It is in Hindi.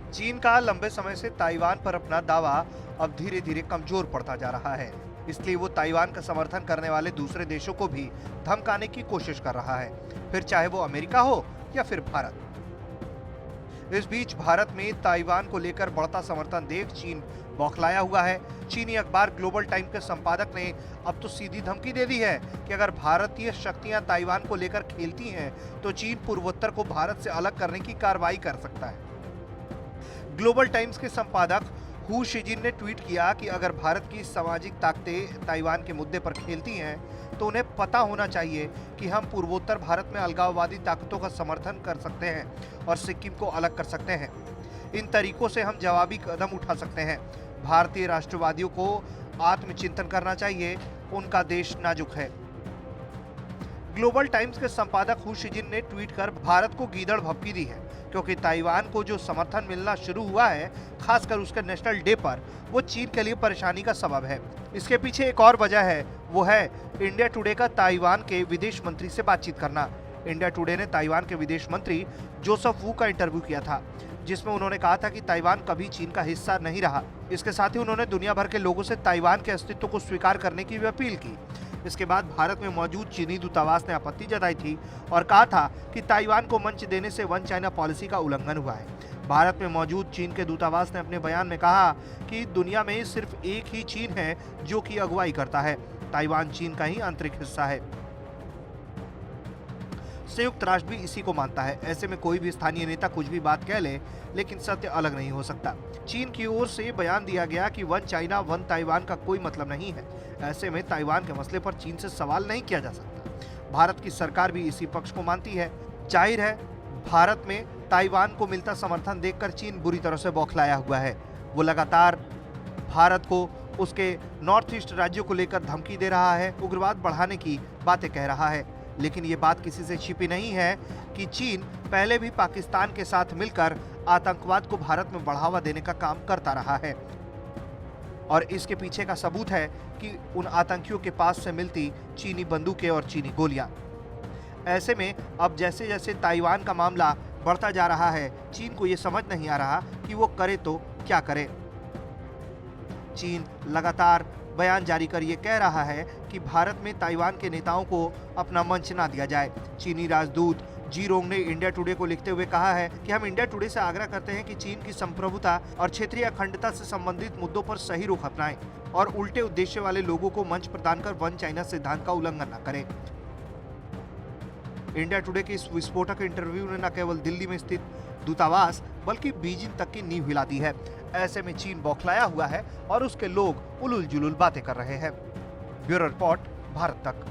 चीन का लंबे समय से ताइवान पर अपना दावा अब धीरे धीरे कमजोर पड़ता जा रहा है। इसलिए वो ताइवान का समर्थन करने वाले दूसरे देशों को भी धमकाने की कोशिश कर रहा है, फिर चाहे वो अमेरिका हो या फिर भारत। इस बीच भारत में ताइवान को लेकर बढ़ता समर्थन देख चीन बौखलाया हुआ है। चीनी अखबार ग्लोबल टाइम के संपादक ने अब तो सीधी धमकी दे दी है कि अगर भारतीय शक्तियां ताइवान को लेकर खेलती हैं तो चीन पूर्वोत्तर को भारत से अलग करने की कार्रवाई कर सकता है। ग्लोबल टाइम्स के संपादक हु शिजिन ने ट्वीट किया कि अगर भारत की सामाजिक ताकतें ताइवान के मुद्दे पर खेलती हैं तो उन्हें पता होना चाहिए कि हम पूर्वोत्तर भारत में अलगाववादी ताकतों का समर्थन कर सकते हैं और सिक्किम को अलग कर सकते हैं। इन तरीकों से हम जवाबी कदम उठा सकते हैं। भारतीय राष्ट्रवादियों को आत्मचिंतन करना चाहिए, उनका देश नाजुक है। ग्लोबल टाइम्स के संपादक हु शिजिन ने ट्वीट कर भारत को गीदड़ भभकी दी है, क्योंकि ताइवान को जो समर्थन मिलना शुरू हुआ है, खासकर उसके नेशनल डे पर, वो चीन के लिए परेशानी का सबब है। इसके पीछे एक और वजह है, वो है इंडिया टुडे का ताइवान के विदेश मंत्री से बातचीत करना। इंडिया टुडे ने ताइवान के विदेश मंत्री जोसेफ वू का इंटरव्यू किया था, जिसमें उन्होंने कहा था कि ताइवान कभी चीन का हिस्सा नहीं रहा। इसके साथ ही उन्होंने दुनिया भर के लोगों से ताइवान के अस्तित्व को स्वीकार करने की भी अपील की। इसके बाद भारत में मौजूद चीनी दूतावास ने आपत्ति जताई थी और कहा था कि ताइवान को मंच देने से वन चाइना पॉलिसी का उल्लंघन हुआ है। भारत में मौजूद चीन के दूतावास ने अपने बयान में कहा कि दुनिया में सिर्फ एक ही चीन है जो कि अगुवाई करता है। ताइवान चीन का ही आंतरिक हिस्सा है। संयुक्त राष्ट्र भी इसी को मानता है। ऐसे में कोई भी स्थानीय नेता कुछ भी बात कह ले, लेकिन सत्य अलग नहीं हो सकता। चीन की ओर से बयान दिया गया कि वन चाइना वन ताइवान का कोई मतलब नहीं है। ऐसे में ताइवान के मसले पर चीन से सवाल नहीं किया जा सकता। भारत की सरकार भी इसी पक्ष को मानती है। जाहिर है, भारत में ताइवान को मिलता समर्थन देखकर चीन बुरी तरह से बौखलाया हुआ है। वो लगातार भारत को उसके नॉर्थ ईस्ट राज्यों को लेकर धमकी दे रहा है, उग्रवाद बढ़ाने की बातें कह रहा है। लेकिन ये बात किसी से छिपी नहीं है कि चीन पहले भी पाकिस्तान के साथ मिलकर आतंकवाद को भारत में बढ़ावा देने का काम करता रहा है, और इसके पीछे का सबूत है कि उन आतंकियों के पास से मिलती चीनी बंदूकें और चीनी गोलियां। ऐसे में अब जैसे जैसे ताइवान का मामला बढ़ता जा रहा है, चीन को ये समझ नहीं आ रहा कि वो करे तो क्या करे। चीन लगातार बयान जारी कर ये कह रहा है कि भारत में ताइवान के नेताओं को अपना मंच ना दिया जाए। चीनी राजदूत जी रोंग ने इंडिया टुडे को लिखते हुए कहा है कि हम इंडिया टुडे से आग्रह करते हैं कि चीन की संप्रभुता और क्षेत्रीय अखंडता से संबंधित मुद्दों पर सही रुख अपनाएं और उल्टे उद्देश्य वाले लोगों को मंच प्रदान कर वन चाइना सिद्धांत का उल्लंघन न करें। इंडिया टुडे के इस विस्फोटक इंटरव्यू ने न केवल दिल्ली में स्थित दूतावास बल्कि बीजिंग तक की नींव हिला दी है। ऐसे में चीन बौखलाया हुआ है और उसके लोग उलूल जुलूल बातें कर रहे हैं। ब्यूरो रिपोर्ट, भारत तक।